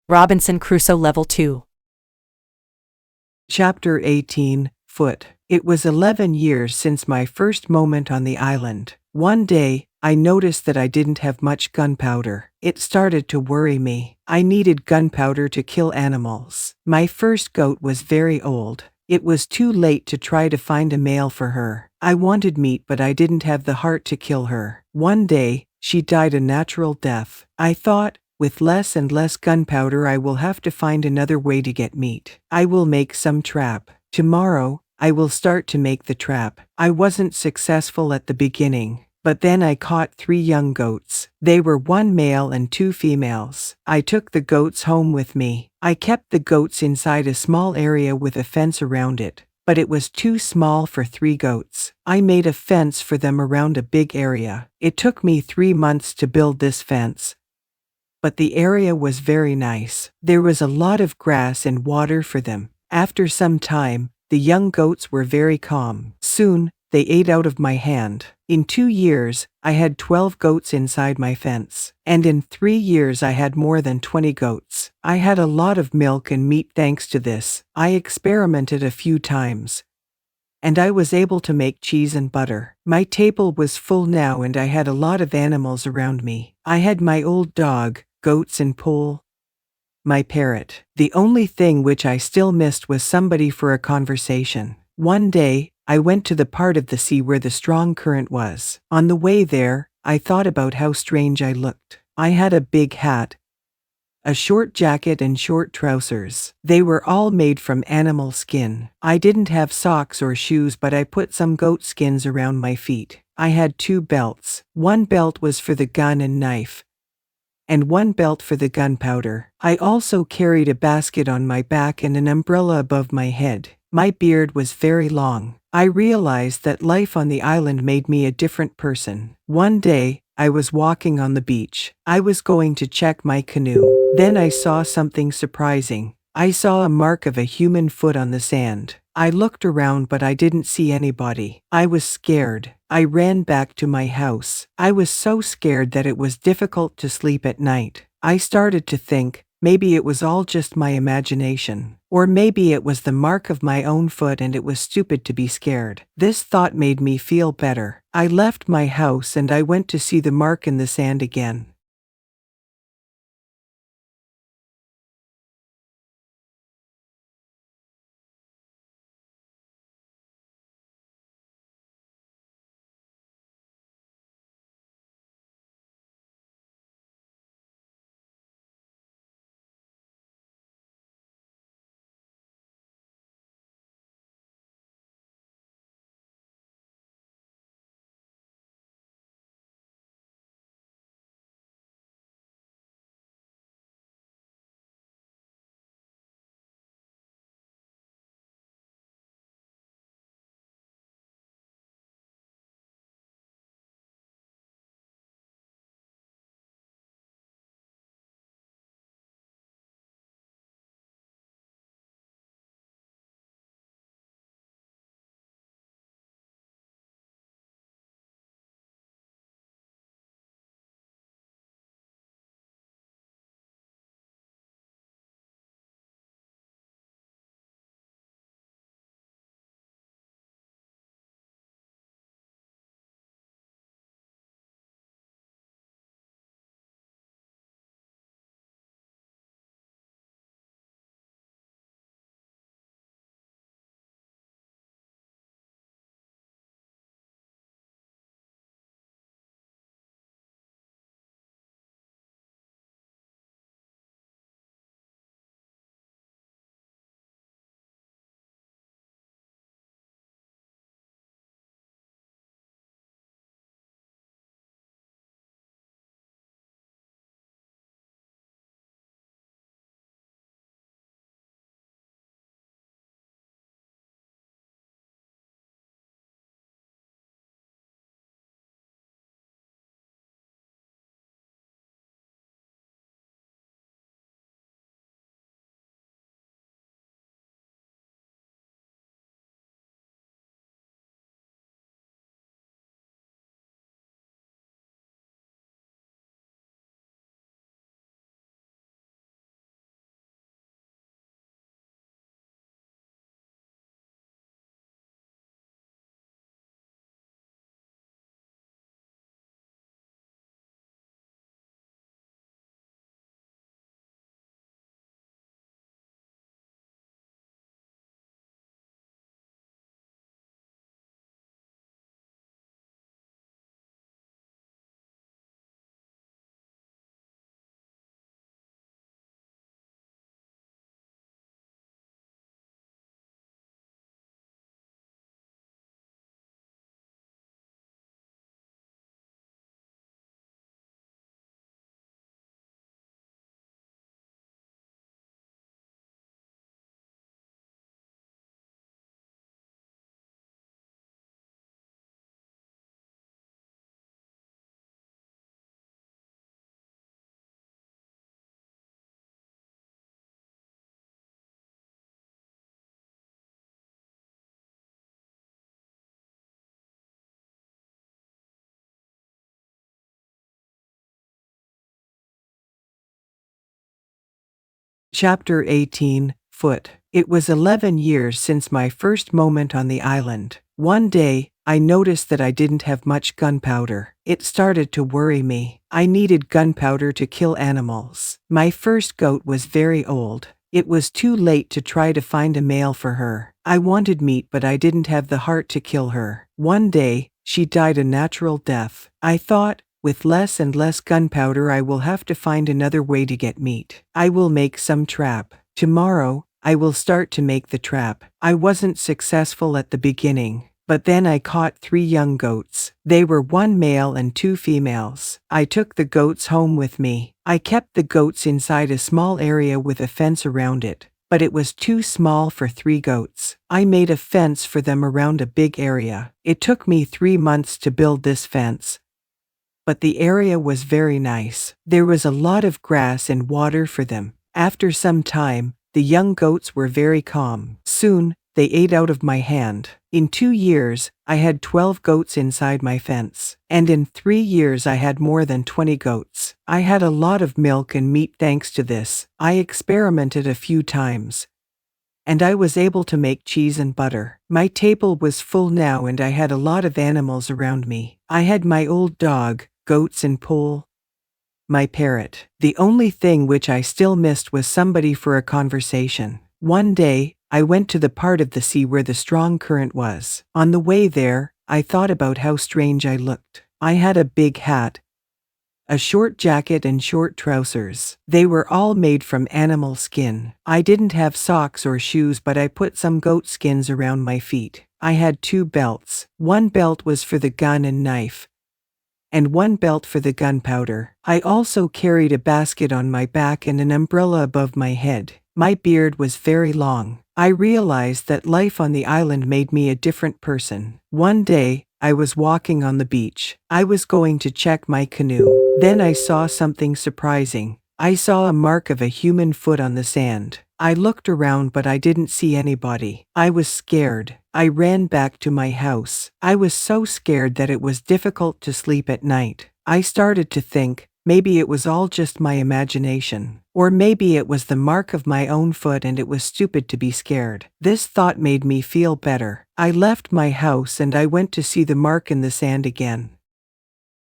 Robinson Crusoe Level 2. Chapter 18, Foot. It was 11 years since my first moment on the island. One day, I noticed that I didn't have much gunpowder. It started to worry me. I needed gunpowder to kill animals. My first goat was very old. It was too late to try to find a male for her. I wanted meat, but I didn't have the heart to kill her. One day, she died a natural death. I thought, with less and less gunpowder, I will have to find another way to get meat. I will make some trap. Tomorrow, I will start to make the trap. I wasn't successful at the beginning, but then I caught 3 young goats. They were 1 male and 2 females. I took the goats home with me. I kept the goats inside a small area with a fence around it, but it was too small for 3 goats. I made a fence for them around a big area. It took me 3 months to build this fence, but the area was very nice. There was a lot of grass and water for them. After some time, the young goats were very calm. Soon, they ate out of my hand. In 2 years, I had 12 goats inside my fence. And in 3 years I had more than 20 goats. I had a lot of milk and meat thanks to this. I experimented a few times, and I was able to make cheese and butter. My table was full now, and I had a lot of animals around me. I had my old dog, goats and Pole, my parrot. The only thing which I still missed was somebody for a conversation. One day, I went to the part of the sea where the strong current was. On the way there, I thought about how strange I looked. I had a big hat, a short jacket and short trousers. They were all made from animal skin. I didn't have socks or shoes, but I put some goat skins around my feet. I had 2 belts. One belt was for the gun and knife, and one belt for the gunpowder. I also carried a basket on my back and an umbrella above my head. My beard was very long. I realized that life on the island made me a different person. One day, I was walking on the beach. I was going to check my canoe. Then I saw something surprising. I saw a mark of a human foot on the sand. I looked around, but I didn't see anybody. I was scared. I ran back to my house. I was so scared that it was difficult to sleep at night. I started to think, maybe it was all just my imagination. Or maybe it was the mark of my own foot and it was stupid to be scared. This thought made me feel better. I left my house and I went to see the mark in the sand again. Chapter 18, Foot. It was 11 years since my first moment on the island. One day, I noticed that I didn't have much gunpowder. It started to worry me. I needed gunpowder to kill animals. My first goat was very old. It was too late to try to find a male for her. I wanted meat, but I didn't have the heart to kill her. One day, she died a natural death. I thought, with less and less gunpowder, I will have to find another way to get meat. I will make some trap. Tomorrow, I will start to make the trap. I wasn't successful at the beginning, but then I caught 3 young goats. They were 1 male and 2 females. I took the goats home with me. I kept the goats inside a small area with a fence around it, but it was too small for 3 goats. I made a fence for them around a big area. It took me 3 months to build this fence, but the area was very nice. There was a lot of grass and water for them. After some time, the young goats were very calm. Soon, they ate out of my hand. In 2 years, I had 12 goats inside my fence. And in 3 years I had more than 20 goats. I had a lot of milk and meat thanks to this. I experimented a few times, and I was able to make cheese and butter. My table was full now, and I had a lot of animals around me. I had my old dog, goats and pole, my parrot. The only thing which I still missed was somebody for a conversation. One day, I went to the part of the sea where the strong current was. On the way there, I thought about how strange I looked. I had a big hat, a short jacket and short trousers. They were all made from animal skin. I didn't have socks or shoes, but I put some goat skins around my feet. I had 2 belts. One belt was for the gun and knife, and one belt for the gunpowder. I also carried a basket on my back and an umbrella above my head. My beard was very long. I realized that life on the island made me a different person. One day, I was walking on the beach. I was going to check my canoe. Then I saw something surprising. I saw a mark of a human foot on the sand. I looked around, but I didn't see anybody. I was scared. I ran back to my house. I was so scared that it was difficult to sleep at night. I started to think, maybe it was all just my imagination. Or maybe it was the mark of my own foot and it was stupid to be scared. This thought made me feel better. I left my house and I went to see the mark in the sand again.